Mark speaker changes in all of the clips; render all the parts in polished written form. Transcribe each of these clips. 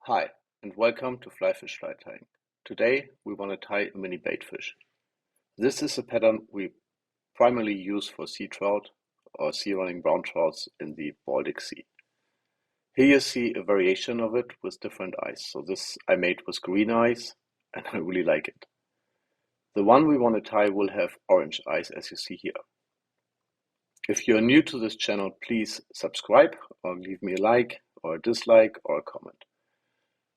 Speaker 1: Hi, and welcome to Fly Fish Fly Tying. Today we want to tie a mini baitfish. This is a pattern we primarily use for sea trout or sea running brown trouts in the Baltic Sea. Here you see a variation of it with different eyes. So this I made with green eyes and I really like it. The one we want to tie will have orange eyes as you see here. If you're new to this channel, please subscribe or leave me a like or a dislike or a comment.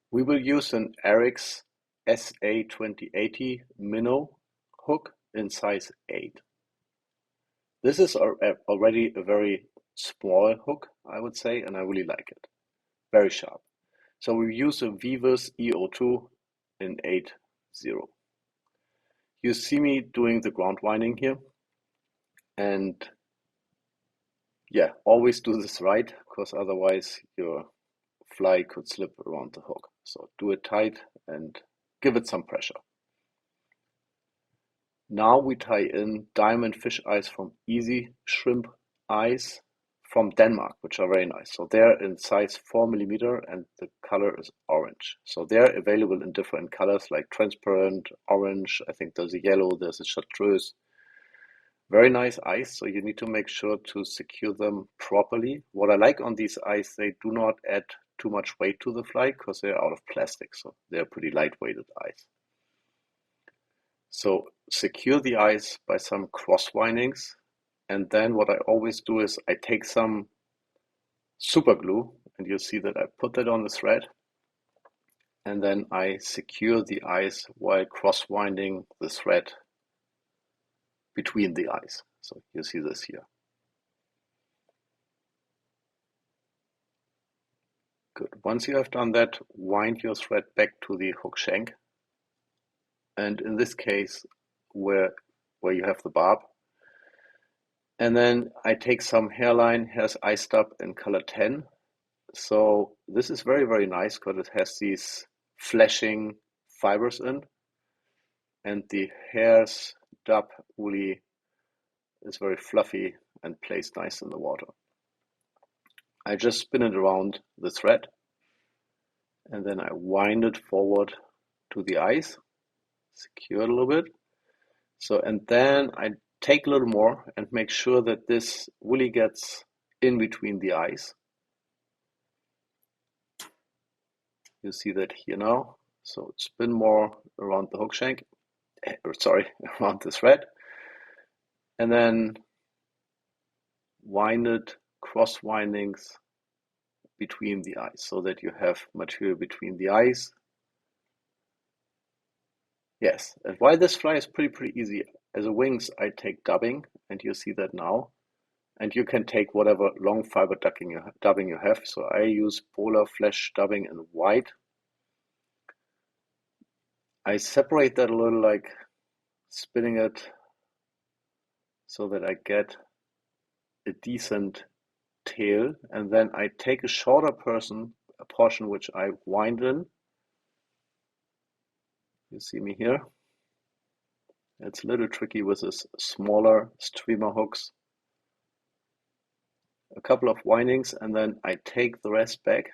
Speaker 1: We will use an Ahrex SA2080 Minnow hook in size 8. This is already a very small hook, I would say, and I really like it. Very sharp. So we use a Veevus E02 in 8.0. You see me doing the ground winding here, and yeah, always do this right, because otherwise your fly could slip around the hook. So do it tight and give it some pressure. Now we tie in diamond fish eyes from Easy Shrimp Eyes from Denmark, which are very nice. So they're in size 4mm and the color is orange. So they're available in different colors like transparent, orange, I think there's a yellow, there's a chartreuse. Very nice eyes, so you need to make sure to secure them properly. What I like on these eyes, they do not add too much weight to the fly because they're out of plastic, so they're pretty lightweighted eyes. So secure the eyes by some cross windings, and then what I always do is I take some super glue, and you see that I put that on the thread, and then I secure the eyes while cross winding the thread between the eyes. So you see this here. Good. Once you have done that, wind your thread back to the hook shank. And in this case, where you have the barb. And then I take some hairline, Hare's eye stub in color 10. So this is very, very nice because it has these flashing fibers in. And the Hare's dub really is very fluffy and plays nice in the water. I just spin it around the thread and then I wind it forward to the eyes, secure it a little bit. So, and then I take a little more and make sure that this really gets in between the eyes. You see that here now. So spin more around the hook shank, around the thread. And then wind it cross windings between the eyes so that you have material between the eyes. Yes, and why this fly is pretty easy. As a wings, I take dubbing, and you see that now. And you can take whatever long fiber dubbing you have. So I use polar flash dubbing in white. I separate that a little, like spinning it so that I get a decent tail, and then I take a shorter portion which I wind in. You see me here. It's a little tricky with this smaller streamer hooks. A couple of windings, and then I take the rest back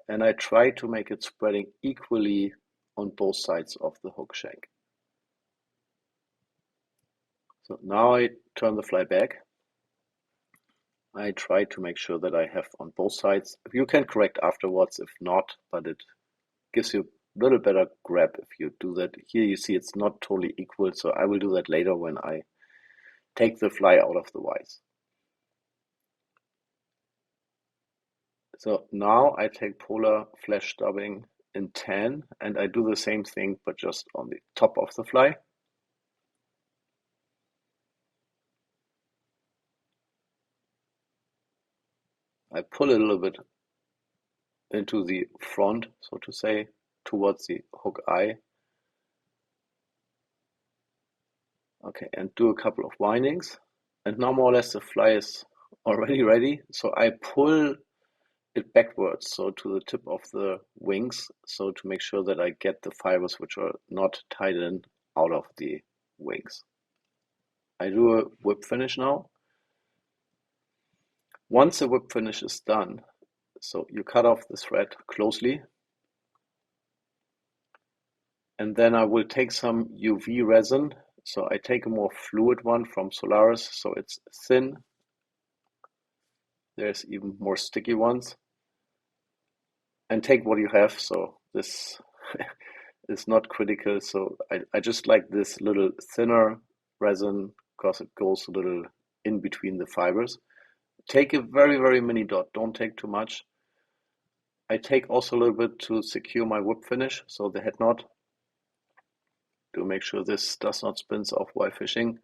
Speaker 1: and I try to make it spreading equally on both sides of the hook shank. So now I turn the fly back. I try to make sure that I have on both sides. You can correct afterwards if not, but it gives you a little better grab if you do that. Here you see it's not totally equal, so I will do that later when I take the fly out of the vise. So now I take polar flash dubbing in 10 and I do the same thing but just on the top of the fly. I pull it a little bit into the front, so to say, towards the hook eye. Okay, and do a couple of windings. And now more or less the fly is already ready. So I pull it backwards, so to the tip of the wings, so to make sure that I get the fibers which are not tied in out of the wings. I do a whip finish now. Once the whip finish is done, so you cut off the thread closely And then I will take some UV resin. So I take a more fluid one from Solaris, so it's thin. There's even more sticky ones. And take what you have, so this is not critical. So I just like this little thinner resin because it goes a little in between the fibers. Take a very, very mini dot, don't take too much. I take also a little bit to secure my whip finish, so the head knot, to make sure this does not spin off while fishing.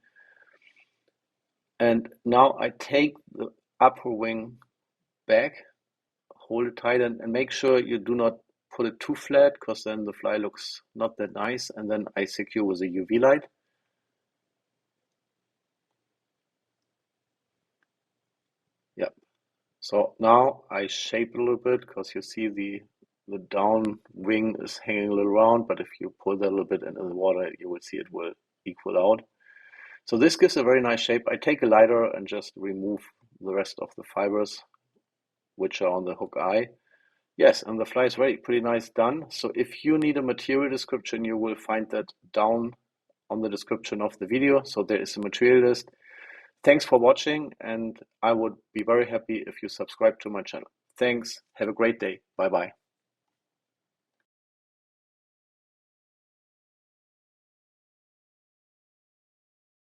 Speaker 1: And now I take the upper wing back, hold it tight, and make sure you do not put it too flat, because then the fly looks not that nice. And then I secure with a UV light. Yeah. So now I shape a little bit, because you see the down wing is hanging a little round, but if you pull that a little bit into the water, you will see it will equal out. So this gives a very nice shape. I take a lighter and just remove the rest of the fibers which are on the hook eye. Yes, and the fly is pretty nice done. So if you need a material description, you will find that down on the description of the video. So there is a material list. Thanks for watching, and I would be very happy if you subscribe to my channel. Thanks. Have a great day. Bye bye.